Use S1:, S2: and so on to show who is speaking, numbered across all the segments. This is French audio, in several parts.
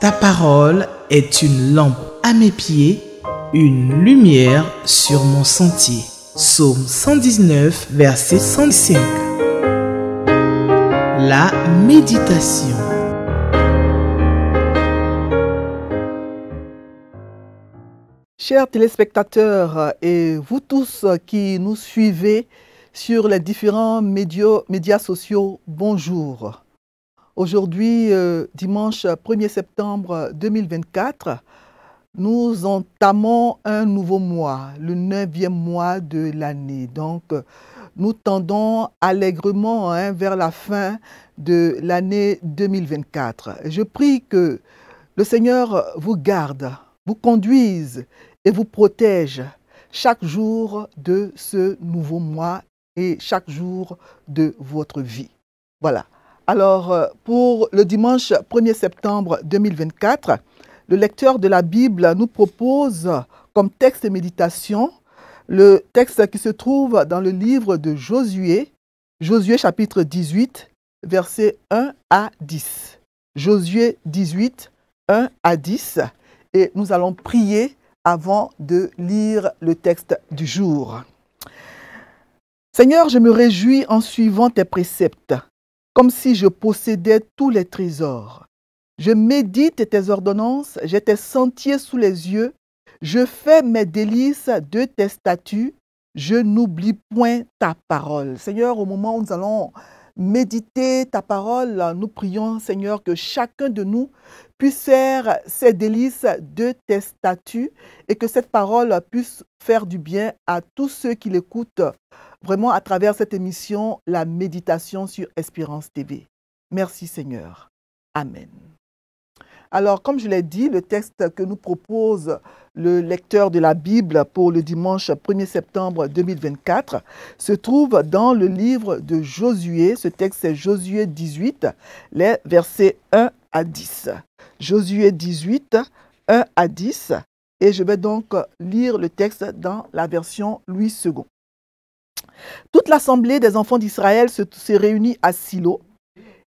S1: Ta parole est une lampe à mes pieds, une lumière sur mon sentier. Psaume 119, verset 105. La méditation.
S2: Chers téléspectateurs et vous tous qui nous suivez sur les différents médias sociaux, bonjour. Aujourd'hui, dimanche 1er septembre 2024, nous entamons un nouveau mois, le 9e mois de l'année. Donc, nous tendons allègrement vers la fin de l'année 2024. Je prie que le Seigneur vous garde, vous conduise et vous protège chaque jour de ce nouveau mois et chaque jour de votre vie. Voilà. Alors, pour le dimanche 1er septembre 2024, le lecteur de la Bible nous propose comme texte de méditation le texte qui se trouve dans le livre de Josué, Josué chapitre 18, versets 1 à 10. Josué 18, 1 à 10. Et nous allons prier avant de lire le texte du jour. Seigneur, je me réjouis en suivant tes préceptes, comme si je possédais tous les trésors. Je médite tes ordonnances, j'ai tes sentiers sous les yeux, je fais mes délices de tes statuts, je n'oublie point ta parole. Seigneur, au moment où nous allons méditer ta parole, nous prions, Seigneur, que chacun de nous puisse faire ses délices de tes statuts et que cette parole puisse faire du bien à tous ceux qui l'écoutent vraiment à travers cette émission, la méditation sur Espérance TV. Merci Seigneur. Amen. Alors, comme je l'ai dit, le texte que nous propose le lecteur de la Bible pour le dimanche 1er septembre 2024 se trouve dans le livre de Josué. Ce texte, c'est Josué 18, les versets 1 à 10. Josué 18, 1 à 10. Et je vais donc lire le texte dans la version Louis II. Toute l'assemblée des enfants d'Israël se réunit à Silo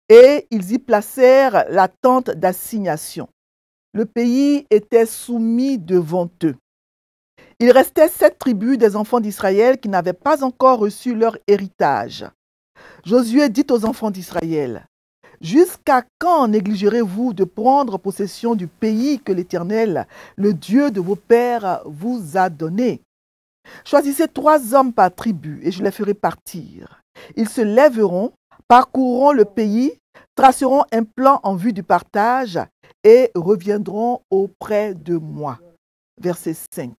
S2: et ils y placèrent la tente d'assignation. Le pays était soumis devant eux. Il restait 7 tribus des enfants d'Israël qui n'avaient pas encore reçu leur héritage. Josué dit aux enfants d'Israël: « Jusqu'à quand négligerez-vous de prendre possession du pays que l'Éternel, le Dieu de vos pères, vous a donné ? Choisissez 3 hommes par tribu et je les ferai partir. Ils se lèveront, parcourront le pays, traceront un plan en vue du partage et reviendront auprès de moi. » Verset 5.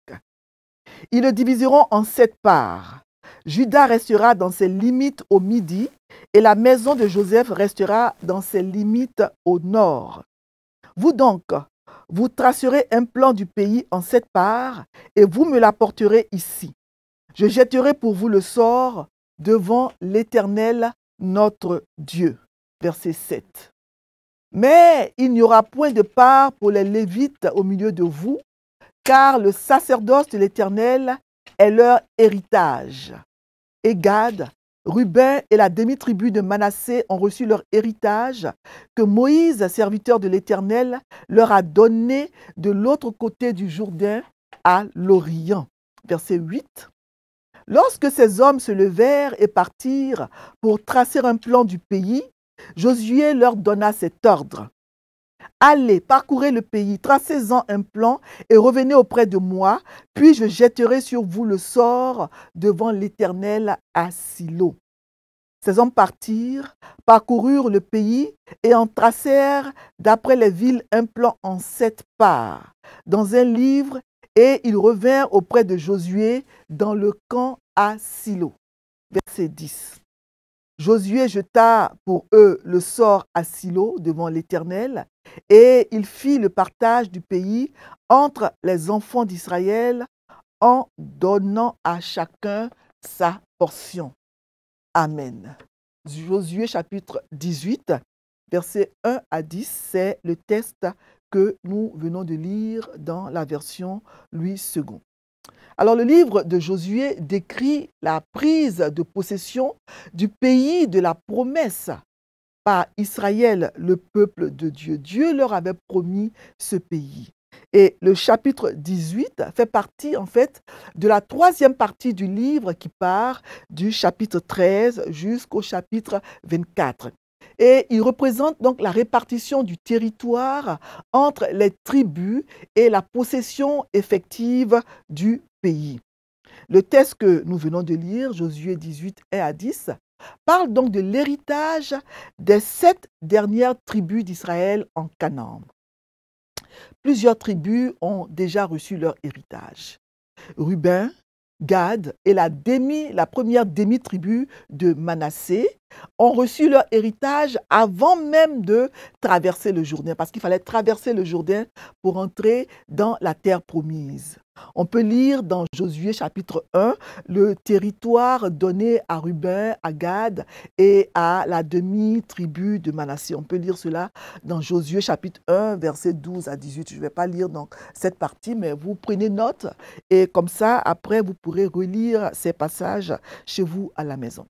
S2: Ils le diviseront en 7 parts. Juda restera dans ses limites au midi et la maison de Joseph restera dans ses limites au nord. Vous donc, vous tracerez un plan du pays en 7 parts et vous me l'apporterez ici. Je jetterai pour vous le sort devant l'Éternel, notre Dieu. Verset 7. Mais il n'y aura point de part pour les Lévites au milieu de vous, car le sacerdoce de l'Éternel est leur héritage. Et Gad, Ruben et la demi-tribu de Manassé ont reçu leur héritage que Moïse, serviteur de l'Éternel, leur a donné de l'autre côté du Jourdain à l'Orient. Verset 8. Lorsque ces hommes se levèrent et partirent pour tracer un plan du pays, Josué leur donna cet ordre. « Allez, parcourez le pays, tracez-en un plan et revenez auprès de moi, puis je jetterai sur vous le sort devant l'Éternel à Silo. » Ces hommes partirent, parcoururent le pays et en tracèrent d'après les villes un plan en 7 parts, dans un livre, et ils revinrent auprès de Josué dans le camp à Silo. Verset 10. Josué jeta pour eux le sort à Silo devant l'Éternel, et il fit le partage du pays entre les enfants d'Israël en donnant à chacun sa portion. Amen. Josué chapitre 18, versets 1 à 10, c'est le texte que nous venons de lire dans la version Louis II. Alors le livre de Josué décrit la prise de possession du pays de la promesse par Israël, le peuple de Dieu. Dieu leur avait promis ce pays. Et le chapitre 18 fait partie, en fait, de la troisième partie du livre qui part du chapitre 13 jusqu'au chapitre 24. Et il représente donc la répartition du territoire entre les tribus et la possession effective du pays. Le texte que nous venons de lire, Josué 18, 1 à 10, parle donc de l'héritage des 7 dernières tribus d'Israël en Canaan. Plusieurs tribus ont déjà reçu leur héritage. Ruben, Gad et la première demi-tribu de Manassé ont reçu leur héritage avant même de traverser le Jourdain, parce qu'il fallait traverser le Jourdain pour entrer dans la terre promise. On peut lire dans Josué chapitre 1 le territoire donné à Ruben, à Gad et à la demi-tribu de Manassé. On peut lire cela dans Josué chapitre 1, versets 12 à 18. Je ne vais pas lire donc cette partie, mais vous prenez note et comme ça, après, vous pourrez relire ces passages chez vous à la maison.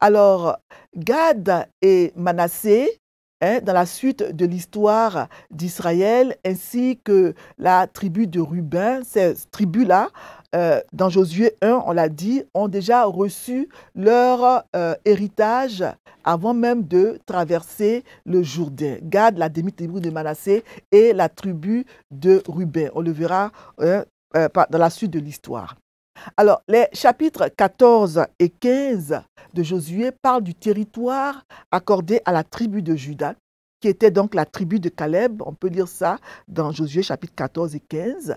S2: Alors, Gad et Manassé, dans la suite de l'histoire d'Israël, ainsi que la tribu de Ruben, ces tribus-là, dans Josué 1, on l'a dit, ont déjà reçu leur héritage avant même de traverser le Jourdain. Gad, la demi-tribu de Manassé, et la tribu de Ruben. On le verra dans la suite de l'histoire. Alors, les chapitres 14 et 15 de Josué parlent du territoire accordé à la tribu de Juda, qui était donc la tribu de Caleb. On peut lire ça dans Josué chapitre 14 et 15.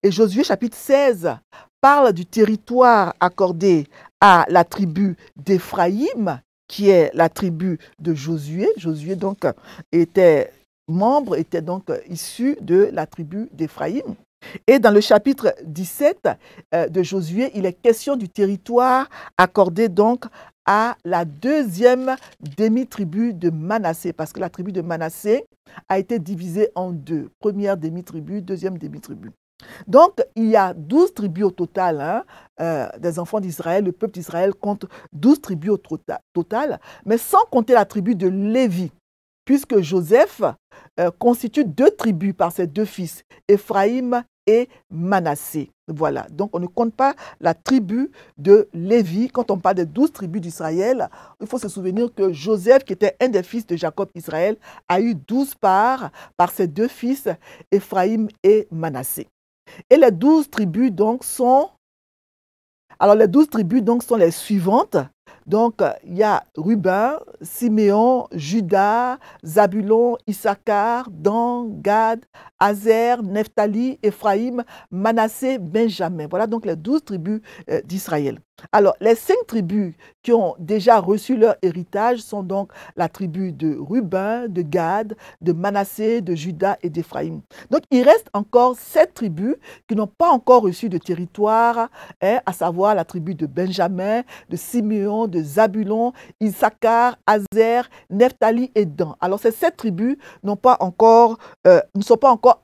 S2: Et Josué chapitre 16 parle du territoire accordé à la tribu d'Éphraïm, qui est la tribu de Josué. Josué donc était donc issu de la tribu d'Éphraïm. Et dans le chapitre 17 de Josué, il est question du territoire accordé donc à la deuxième demi-tribu de Manassé, parce que la tribu de Manassé a été divisée en deux. Première demi-tribu, deuxième demi-tribu. Donc, il y a 12 tribus au total des enfants d'Israël. Le peuple d'Israël compte 12 tribus au total, mais sans compter la tribu de Lévi, puisque Joseph constitue 2 tribus par ses 2 fils, Éphraïm et Manassé. Voilà, donc on ne compte pas la tribu de Lévi. Quand on parle des 12 tribus d'Israël, il faut se souvenir que Joseph, qui était un des fils de Jacob Israël, a eu 12 parts par ses 2 fils, Éphraïm et Manassé. Et les 12 tribus donc sont... Alors les 12 tribus donc sont les suivantes. Donc, il y a Ruben, Siméon, Juda, Zabulon, Issachar, Dan, Gad, Azer, Nephtali, Éphraïm, Manassé, Benjamin. Voilà donc les 12 tribus d'Israël. Alors, les 5 tribus qui ont déjà reçu leur héritage sont donc la tribu de Ruben, de Gad, de Manassé, de Juda et d'Éphraïm. Donc, il reste encore 7 tribus qui n'ont pas encore reçu de territoire, à savoir la tribu de Benjamin, de Siméon, de Zabulon, Issachar, Azer, Nephtali et Dan. Alors, ces 7 tribus ne sont pas encore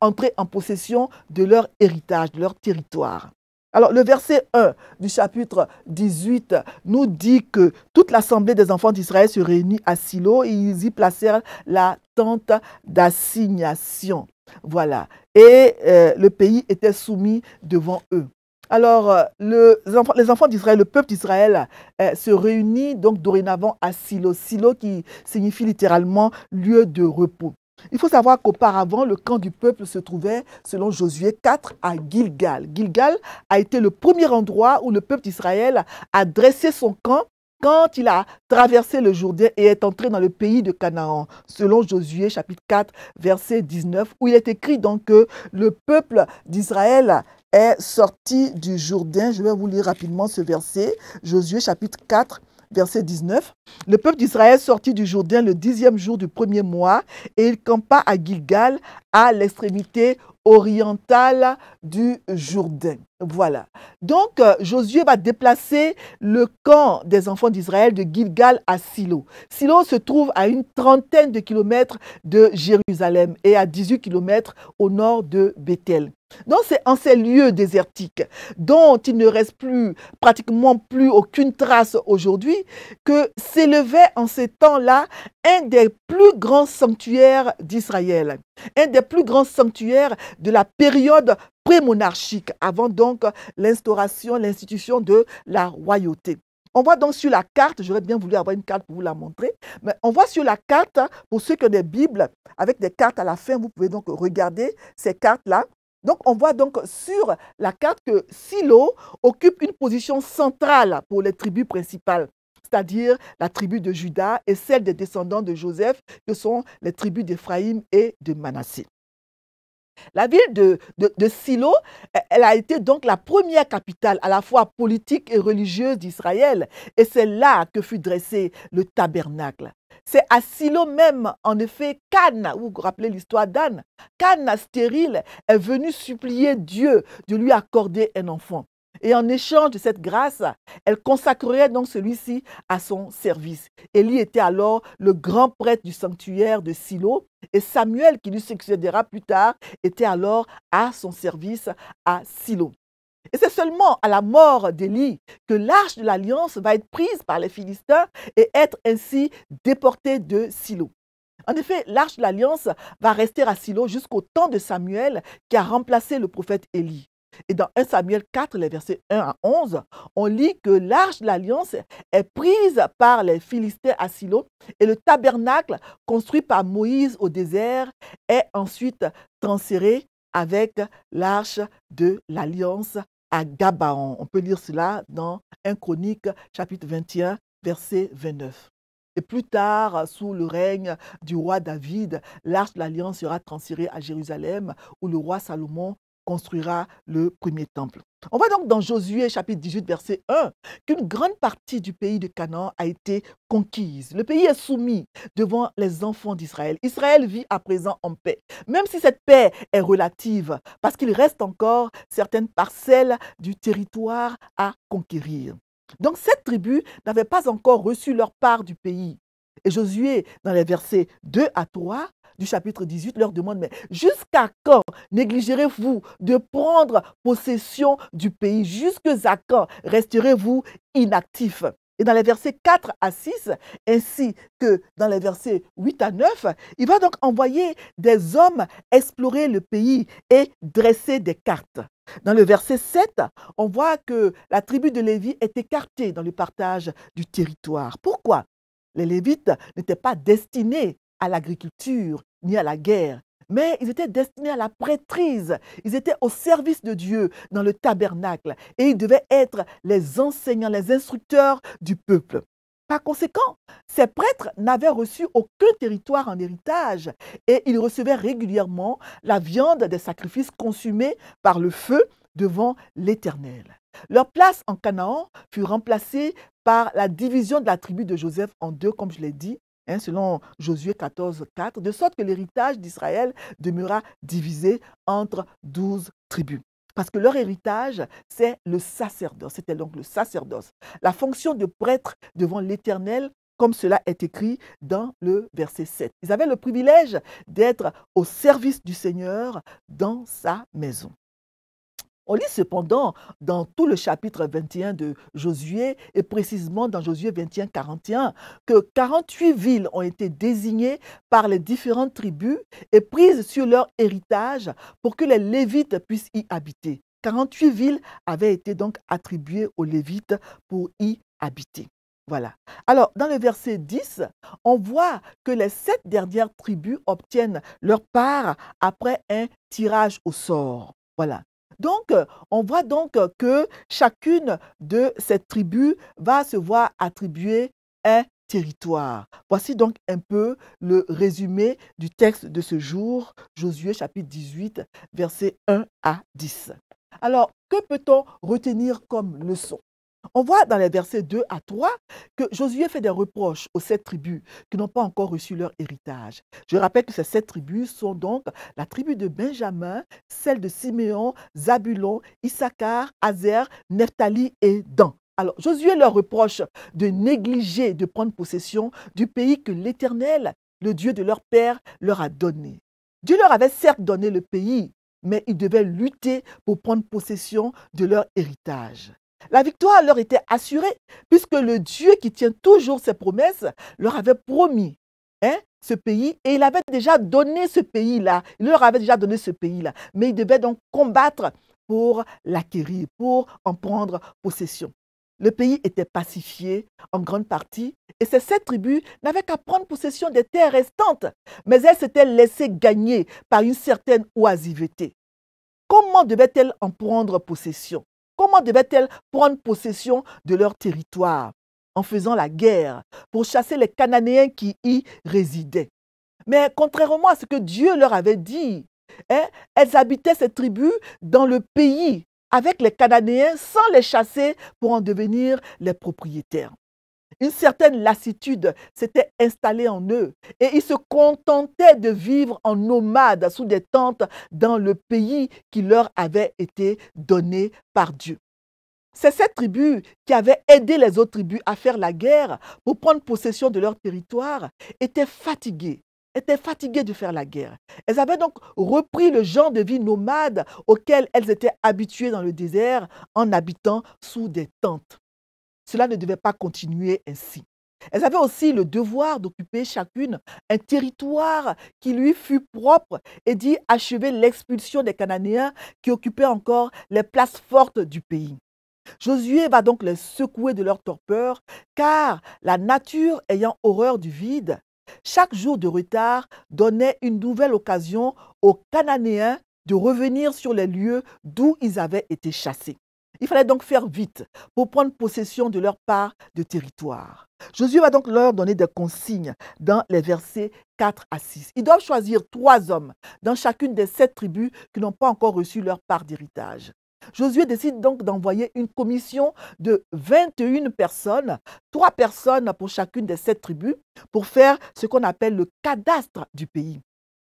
S2: entrées en possession de leur héritage, de leur territoire. Alors, le verset 1 du chapitre 18 nous dit que toute l'assemblée des enfants d'Israël se réunit à Silo et ils y placèrent la tente d'assignation. Voilà. Et le pays était soumis devant eux. Alors, les enfants d'Israël, le peuple d'Israël se réunit donc dorénavant à Silo. Silo qui signifie littéralement lieu de repos. Il faut savoir qu'auparavant, le camp du peuple se trouvait, selon Josué 4, à Gilgal. Gilgal a été le premier endroit où le peuple d'Israël a dressé son camp quand il a traversé le Jourdain et est entré dans le pays de Canaan, selon Josué chapitre 4, verset 19, où il est écrit donc que le peuple d'Israël est sorti du Jourdain. Je vais vous lire rapidement ce verset, Josué chapitre 4, verset 19. Le peuple d'Israël sortit du Jourdain le 10e jour du premier mois et il campa à Gilgal, à l'extrémité orientale du Jourdain. Voilà. Donc, Josué va déplacer le camp des enfants d'Israël de Gilgal à Silo. Silo se trouve à une trentaine de kilomètres de Jérusalem et à 18 kilomètres au nord de Bethel. Donc, c'est en ces lieux désertiques dont il ne reste pratiquement plus aucune trace aujourd'hui, que s'élevait en ces temps-là un des plus grands sanctuaires d'Israël, un des plus grands sanctuaires de la période pré-monarchique, avant donc l'institution de la royauté. On voit donc sur la carte, j'aurais bien voulu avoir une carte pour vous la montrer, mais on voit sur la carte, pour ceux qui ont des Bibles, avec des cartes à la fin, vous pouvez donc regarder ces cartes-là. Donc, on voit donc sur la carte que Silo occupe une position centrale pour les tribus principales, c'est-à-dire la tribu de Juda et celle des descendants de Joseph, que sont les tribus d'Éphraïm et de Manassé. La ville de Silo, elle a été donc la première capitale à la fois politique et religieuse d'Israël. Et c'est là que fut dressé le tabernacle. C'est à Silo même, en effet, qu'Anne, vous vous rappelez l'histoire d'Anne, qu'Anne stérile est venue supplier Dieu de lui accorder un enfant. Et en échange de cette grâce, elle consacrerait donc celui-ci à son service. Élie était alors le grand prêtre du sanctuaire de Silo et Samuel, qui lui succédera plus tard, était alors à son service à Silo. Et c'est seulement à la mort d'Élie que l'arche de l'Alliance va être prise par les Philistins et être ainsi déportée de Silo. En effet, l'arche de l'Alliance va rester à Silo jusqu'au temps de Samuel qui a remplacé le prophète Élie. Et dans 1 Samuel 4, les versets 1 à 11, on lit que l'arche de l'Alliance est prise par les Philistins à Silo et le tabernacle construit par Moïse au désert est ensuite transféré avec l'arche de l'Alliance à Gabaon. On peut lire cela dans 1 Chronique, chapitre 21, verset 29. Et plus tard, sous le règne du roi David, l'arche de l'Alliance sera transférée à Jérusalem, où le roi Salomon construira le premier temple. On voit donc dans Josué chapitre 18 verset 1 qu'une grande partie du pays de Canaan a été conquise. Le pays est soumis devant les enfants d'Israël. Israël vit à présent en paix, même si cette paix est relative, parce qu'il reste encore certaines parcelles du territoire à conquérir. Donc cette tribu n'avait pas encore reçu leur part du pays. Et Josué, dans les versets 2 à 3, du chapitre 18 leur demande, mais jusqu'à quand négligerez-vous de prendre possession du pays? Jusqu'à quand resterez-vous inactifs? Et dans les versets 4 à 6, ainsi que dans les versets 8 à 9, il va donc envoyer des hommes explorer le pays et dresser des cartes. Dans le verset 7, on voit que la tribu de Lévi est écartée dans le partage du territoire. Pourquoi? Les Lévites n'étaient pas destinés à l'agriculture ni à la guerre, mais ils étaient destinés à la prêtrise. Ils étaient au service de Dieu dans le tabernacle et ils devaient être les enseignants, les instructeurs du peuple. Par conséquent, ces prêtres n'avaient reçu aucun territoire en héritage et ils recevaient régulièrement la viande des sacrifices consumés par le feu devant l'Éternel. Leur place en Canaan fut remplacée par la division de la tribu de Joseph en deux, comme je l'ai dit, selon Josué 14, 4, de sorte que l'héritage d'Israël demeura divisé entre 12 tribus. Parce que leur héritage, c'est le sacerdoce. C'était donc le sacerdoce. La fonction de prêtre devant l'Éternel, comme cela est écrit dans le verset 7. Ils avaient le privilège d'être au service du Seigneur dans sa maison. On lit cependant dans tout le chapitre 21 de Josué, et précisément dans Josué 21, 41, que 48 villes ont été désignées par les différentes tribus et prises sur leur héritage pour que les Lévites puissent y habiter. 48 villes avaient été donc attribuées aux Lévites pour y habiter. Voilà. Alors, dans le verset 10, on voit que les 7 dernières tribus obtiennent leur part après un tirage au sort. Voilà. Donc, on voit donc que chacune de ces tribus va se voir attribuer un territoire. Voici donc un peu le résumé du texte de ce jour, Josué chapitre 18, versets 1 à 10. Alors, que peut-on retenir comme leçon? On voit dans les versets 2 à 3 que Josué fait des reproches aux 7 tribus qui n'ont pas encore reçu leur héritage. Je rappelle que ces 7 tribus sont donc la tribu de Benjamin, celle de Siméon, Zabulon, Issachar, Azer, Nephtali et Dan. Alors, Josué leur reproche de négliger de prendre possession du pays que l'Éternel, le Dieu de leur père, leur a donné. Dieu leur avait certes donné le pays, mais ils devaient lutter pour prendre possession de leur héritage. La victoire leur était assurée, puisque le Dieu qui tient toujours ses promesses leur avait promis ce pays, et il avait déjà donné ce pays-là. Il leur avait déjà donné ce pays-là, mais ils devaient donc combattre pour l'acquérir, pour en prendre possession. Le pays était pacifié en grande partie, et ces 7 tribus n'avaient qu'à prendre possession des terres restantes, mais elles s'étaient laissées gagner par une certaine oisiveté. Comment devaient-elles en prendre possession? Comment devaient-elles prendre possession de leur territoire? En faisant la guerre pour chasser les Cananéens qui y résidaient. Mais contrairement à ce que Dieu leur avait dit, elles habitaient ces tribus dans le pays avec les Cananéens sans les chasser pour en devenir les propriétaires. Une certaine lassitude s'était installée en eux et ils se contentaient de vivre en nomades sous des tentes dans le pays qui leur avait été donné par Dieu. Ces 7 tribus qui avaient aidé les autres tribus à faire la guerre pour prendre possession de leur territoire étaient fatiguées de faire la guerre. Elles avaient donc repris le genre de vie nomade auquel elles étaient habituées dans le désert en habitant sous des tentes. Cela ne devait pas continuer ainsi. Elles avaient aussi le devoir d'occuper chacune un territoire qui lui fût propre et d'y achever l'expulsion des Cananéens qui occupaient encore les places fortes du pays. Josué va donc les secouer de leur torpeur, car la nature ayant horreur du vide, chaque jour de retard donnait une nouvelle occasion aux Cananéens de revenir sur les lieux d'où ils avaient été chassés. Il fallait donc faire vite pour prendre possession de leur part de territoire. Josué va donc leur donner des consignes dans les versets 4 à 6. Ils doivent choisir 3 hommes dans chacune des 7 tribus qui n'ont pas encore reçu leur part d'héritage. Josué décide donc d'envoyer une commission de 21 personnes, 3 personnes pour chacune des 7 tribus, pour faire ce qu'on appelle le cadastre du pays.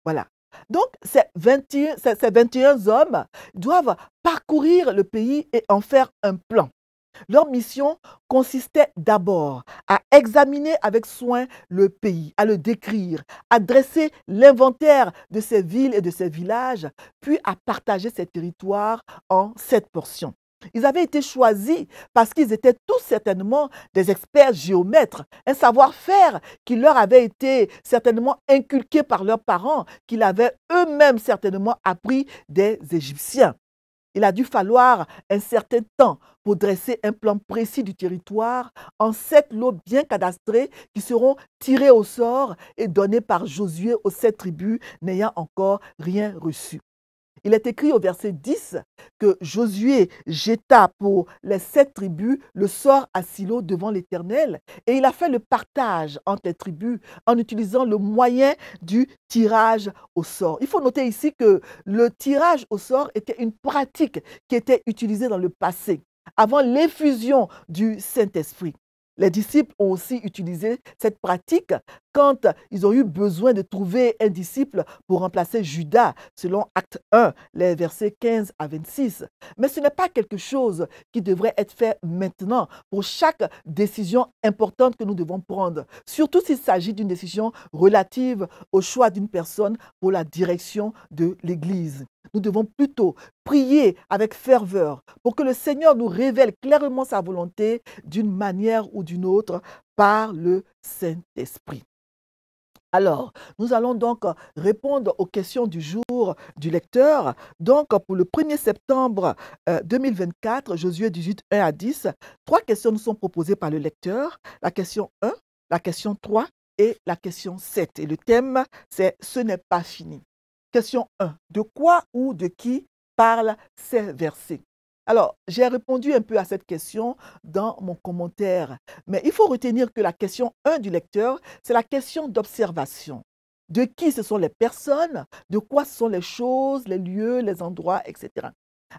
S2: Voilà. Donc, ces 21 hommes doivent parcourir le pays et en faire un plan. Leur mission consistait d'abord à examiner avec soin le pays, à le décrire, à dresser l'inventaire de ces villes et de ces villages, puis à partager ces territoires en 7 portions. Ils avaient été choisis parce qu'ils étaient tous certainement des experts géomètres, un savoir-faire qui leur avait été certainement inculqué par leurs parents, qu'ils avaient eux-mêmes certainement appris des Égyptiens. Il a dû falloir un certain temps pour dresser un plan précis du territoire en 7 lots bien cadastrés qui seront tirés au sort et donnés par Josué aux 7 tribus n'ayant encore rien reçu. Il est écrit au verset 10 que Josué jeta pour les 7 tribus le sort à Silo devant l'Éternel et il a fait le partage entre les tribus en utilisant le moyen du tirage au sort. Il faut noter ici que le tirage au sort était une pratique qui était utilisée dans le passé, avant l'effusion du Saint-Esprit. Les disciples ont aussi utilisé cette pratique quand ils ont eu besoin de trouver un disciple pour remplacer Judas, selon Acte 1, les versets 15 à 26. Mais ce n'est pas quelque chose qui devrait être fait maintenant pour chaque décision importante que nous devons prendre, surtout s'il s'agit d'une décision relative au choix d'une personne pour la direction de l'Église. Nous devons plutôt prier avec ferveur pour que le Seigneur nous révèle clairement sa volonté d'une manière ou d'une autre par le Saint-Esprit. Alors, nous allons donc répondre aux questions du jour du lecteur. Donc, pour le 1er septembre 2024, Josué 18, 1 à 10, 3 questions nous sont proposées par le lecteur. La question 1, la question 3 et la question 7. Et le thème, c'est « Ce n'est pas fini ». Question 1. De quoi ou de qui parlent ces versets? Alors, j'ai répondu un peu à cette question dans mon commentaire, mais il faut retenir que la question 1 du lecteur, c'est la question d'observation. De qui ce sont les personnes, de quoi ce sont les choses, les lieux, les endroits, etc.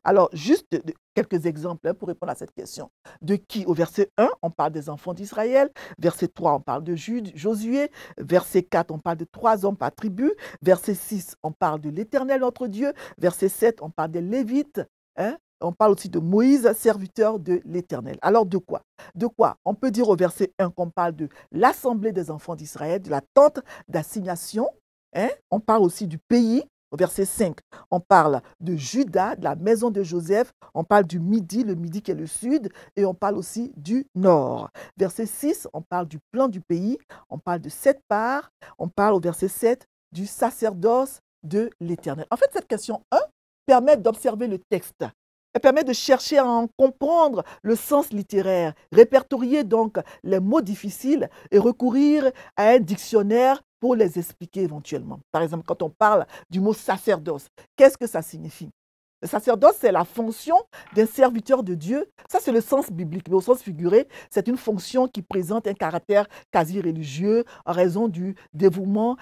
S2: Alors, juste quelques exemples pour répondre à cette question. De qui? Au verset 1, on parle des enfants d'Israël. Verset 3, on parle de Josué. Verset 4, on parle de 3 hommes par tribu. Verset 6, on parle de l'Éternel, notre Dieu. Verset 7, on parle des Lévites. Hein? On parle aussi de Moïse, serviteur de l'Éternel. Alors, de quoi? De quoi? On peut dire au verset 1 qu'on parle de l'assemblée des enfants d'Israël, de la tente d'assignation. Hein? On parle aussi du pays. Au verset 5, on parle de Juda, de la maison de Joseph. On parle du Midi, le Midi qui est le sud. Et on parle aussi du nord. Verset 6, on parle du plan du pays. On parle de 7 parts. On parle au verset 7 du sacerdoce de l'Éternel. En fait, cette question 1 permet d'observer le texte. Elle permet de chercher à en comprendre le sens littéraire, répertorier donc les mots difficiles et recourir à un dictionnaire pour les expliquer éventuellement. Par exemple, quand on parle du mot sacerdoce, qu'est-ce que ça signifie? Le sacerdoce, c'est la fonction d'un serviteur de Dieu. Ça, c'est le sens biblique. Mais au sens figuré, c'est une fonction qui présente un caractère quasi religieux en raison du dévouement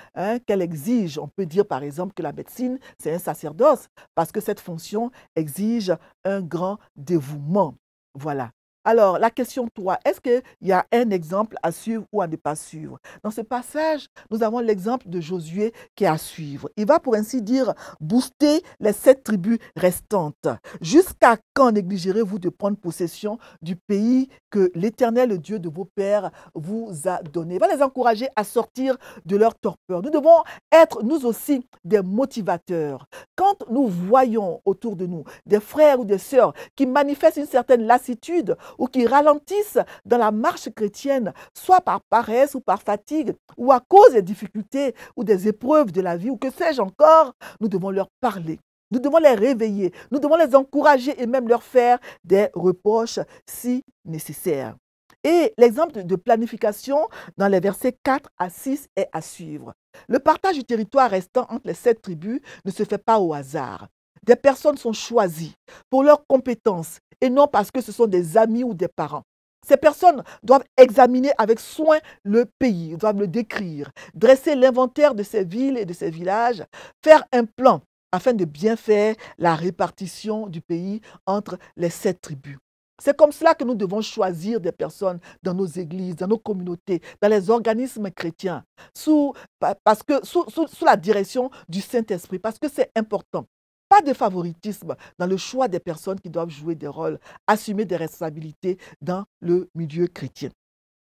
S2: qu'elle exige. On peut dire, par exemple, que la médecine, c'est un sacerdoce parce que cette fonction exige un grand dévouement. Voilà. Alors, la question 3, est-ce qu'il y a un exemple à suivre ou à ne pas suivre? Dans ce passage, nous avons l'exemple de Josué qui est à suivre. Il va, pour ainsi dire, booster les 7 tribus restantes. Jusqu'à quand négligerez-vous de prendre possession du pays que l'Éternel, le Dieu de vos pères, vous a donné? Il va les encourager à sortir de leur torpeur. Nous devons être, nous aussi, des motivateurs. Quand nous voyons autour de nous des frères ou des sœurs qui manifestent une certaine lassitude ou qui ralentissent dans la marche chrétienne, soit par paresse ou par fatigue, ou à cause des difficultés ou des épreuves de la vie, ou que sais-je encore, nous devons leur parler. Nous devons les réveiller, nous devons les encourager et même leur faire des reproches si nécessaire. Et l'exemple de planification dans les versets 4 à 6 est à suivre. Le partage du territoire restant entre les 7 tribus ne se fait pas au hasard. Des personnes sont choisies pour leurs compétences et non parce que ce sont des amis ou des parents. Ces personnes doivent examiner avec soin le pays, doivent le décrire, dresser l'inventaire de ces villes et de ces villages, faire un plan afin de bien faire la répartition du pays entre les 7 tribus. C'est comme cela que nous devons choisir des personnes dans nos églises, dans nos communautés, dans les organismes chrétiens, sous la direction du Saint-Esprit, parce que c'est important. Pas de favoritisme dans le choix des personnes qui doivent jouer des rôles, assumer des responsabilités dans le milieu chrétien.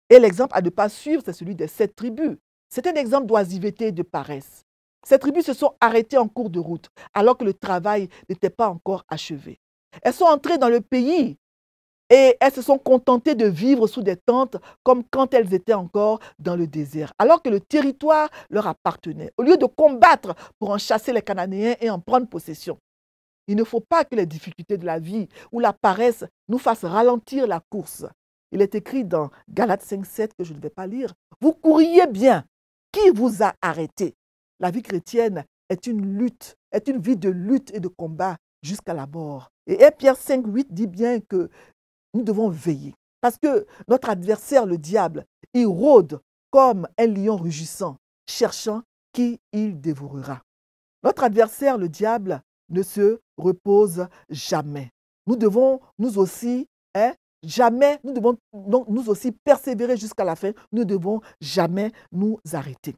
S2: Et l'exemple à ne pas suivre, c'est celui des 7 tribus. C'est un exemple d'oisiveté et de paresse. Ces tribus se sont arrêtées en cours de route, alors que le travail n'était pas encore achevé. Elles sont entrées dans le pays et elles se sont contentées de vivre sous des tentes comme quand elles étaient encore dans le désert, alors que le territoire leur appartenait. Au lieu de combattre pour en chasser les Cananéens et en prendre possession, il ne faut pas que les difficultés de la vie ou la paresse nous fassent ralentir la course. Il est écrit dans Galates 5,7 que je ne vais pas lire. Vous couriez bien. Qui vous a arrêté? La vie chrétienne est une lutte, est une vie de lutte et de combat jusqu'à la mort. Et 1 Pierre 5,8 dit bien que nous devons veiller. Parce que notre adversaire, le diable, il rôde comme un lion rugissant, cherchant qui il dévorera. Notre adversaire, le diable, ne se repose jamais. Nous devons, nous aussi, nous devons donc nous aussi persévérer jusqu'à la fin. Nous ne devons jamais nous arrêter.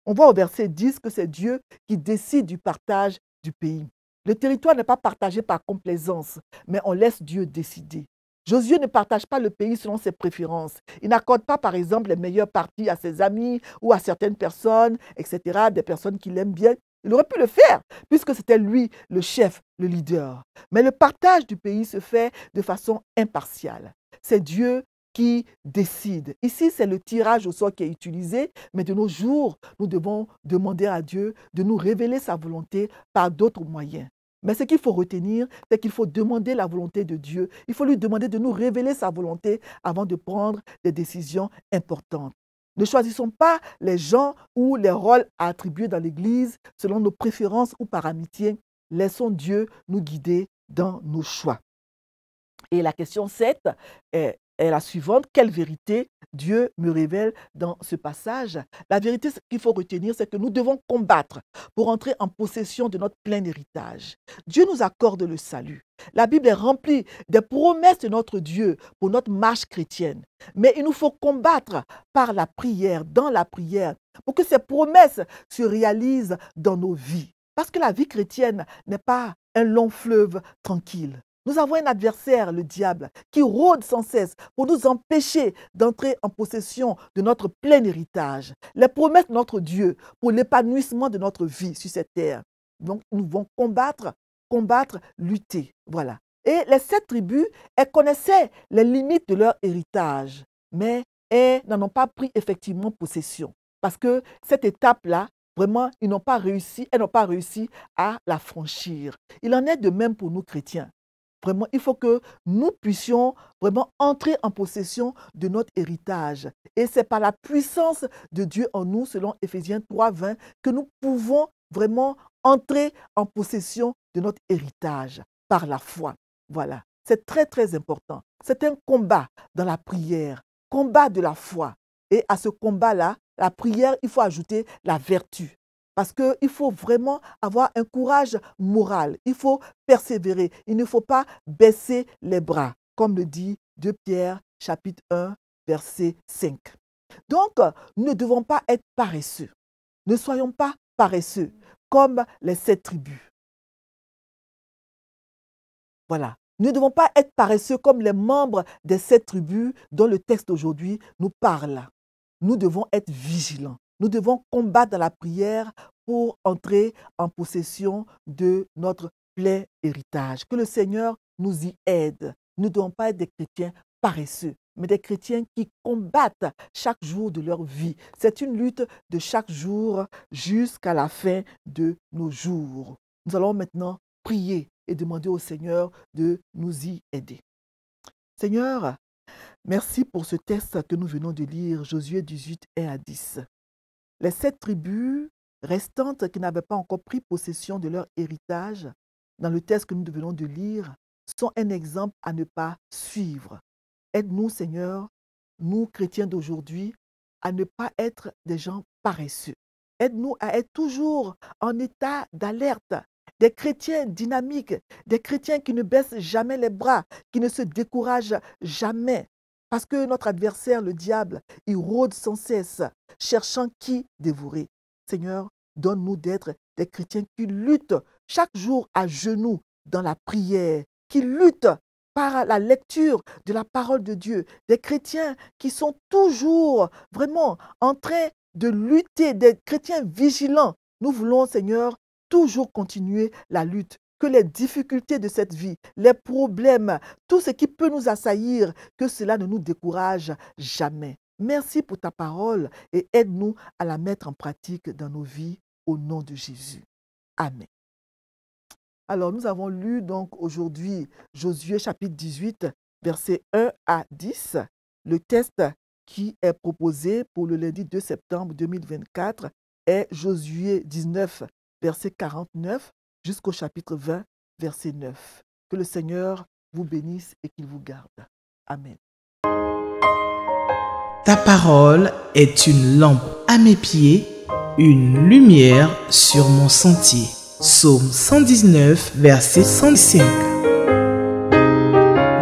S2: On voit au verset 10 que c'est Dieu qui décide du partage du pays. Le territoire n'est pas partagé par complaisance, mais on laisse Dieu décider. Josué ne partage pas le pays selon ses préférences. Il n'accorde pas, par exemple, les meilleures parties à ses amis ou à certaines personnes, etc., des personnes qu'il aime bien. Il aurait pu le faire, puisque c'était lui le chef, le leader. Mais le partage du pays se fait de façon impartiale. C'est Dieu qui décide. Ici, c'est le tirage au sort qui est utilisé, mais de nos jours, nous devons demander à Dieu de nous révéler sa volonté par d'autres moyens. Mais ce qu'il faut retenir, c'est qu'il faut demander la volonté de Dieu. Il faut lui demander de nous révéler sa volonté avant de prendre des décisions importantes. Ne choisissons pas les gens ou les rôles à attribuer dans l'Église selon nos préférences ou par amitié. Laissons Dieu nous guider dans nos choix. Et la question 7 est est la suivante. Quelle vérité Dieu me révèle dans ce passage? La vérité qu'il faut retenir, c'est que nous devons combattre pour entrer en possession de notre plein héritage. Dieu nous accorde le salut. La Bible est remplie des promesses de notre Dieu pour notre marche chrétienne. Mais il nous faut combattre par la prière, dans la prière, pour que ces promesses se réalisent dans nos vies. Parce que la vie chrétienne n'est pas un long fleuve tranquille. Nous avons un adversaire, le diable, qui rôde sans cesse pour nous empêcher d'entrer en possession de notre plein héritage. Les promesses de notre Dieu pour l'épanouissement de notre vie sur cette terre. Donc, nous devons combattre, lutter. Voilà. Et les 7 tribus, elles connaissaient les limites de leur héritage, mais elles n'en ont pas pris effectivement possession. Parce que cette étape-là, vraiment, elles n'ont pas réussi à la franchir. Il en est de même pour nous chrétiens. Vraiment, il faut que nous puissions vraiment entrer en possession de notre héritage. Et c'est par la puissance de Dieu en nous, selon Éphésiens 3:20, que nous pouvons vraiment entrer en possession de notre héritage par la foi. Voilà, c'est très très important. C'est un combat dans la prière, combat de la foi. Et à ce combat-là, la prière, il faut ajouter la vertu. Parce qu'il faut vraiment avoir un courage moral. Il faut persévérer. Il ne faut pas baisser les bras, comme le dit 2 Pierre, chapitre 1, verset 5. Donc, nous ne devons pas être paresseux. Ne soyons pas paresseux, comme les 7 tribus. Voilà. Nous ne devons pas être paresseux comme les membres des 7 tribus dont le texte d'aujourd'hui nous parle. Nous devons être vigilants. Nous devons combattre dans la prière pour entrer en possession de notre plein héritage. Que le Seigneur nous y aide. Nous ne devons pas être des chrétiens paresseux, mais des chrétiens qui combattent chaque jour de leur vie. C'est une lutte de chaque jour jusqu'à la fin de nos jours. Nous allons maintenant prier et demander au Seigneur de nous y aider. Seigneur, merci pour ce texte que nous venons de lire, Josué 18, 1 à 10. Les 7 tribus restantes qui n'avaient pas encore pris possession de leur héritage, dans le texte que nous venons de lire, sont un exemple à ne pas suivre. Aide-nous, Seigneur, nous chrétiens d'aujourd'hui, à ne pas être des gens paresseux. Aide-nous à être toujours en état d'alerte, des chrétiens dynamiques, des chrétiens qui ne baissent jamais les bras, qui ne se découragent jamais. Parce que notre adversaire, le diable, il rôde sans cesse, cherchant qui dévorer. Seigneur, donne-nous d'être des chrétiens qui luttent chaque jour à genoux dans la prière, qui luttent par la lecture de la parole de Dieu. Des chrétiens qui sont toujours vraiment en train de lutter, des chrétiens vigilants. Nous voulons, Seigneur, toujours continuer la lutte. Que les difficultés de cette vie, les problèmes, tout ce qui peut nous assaillir, que cela ne nous décourage jamais. Merci pour ta parole et aide-nous à la mettre en pratique dans nos vies au nom de Jésus. Amen. Alors, nous avons lu donc aujourd'hui Josué chapitre 18, versets 1 à 10. Le texte qui est proposé pour le lundi 2 septembre 2024 est Josué 19, verset 49. Jusqu'au chapitre 20, verset 9. Que le Seigneur vous bénisse et qu'il vous garde. Amen.
S1: Ta parole est une lampe à mes pieds, une lumière sur mon sentier. Psaume 119, verset 105.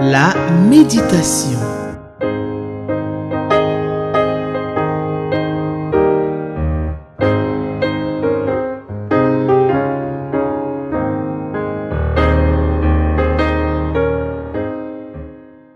S1: La méditation.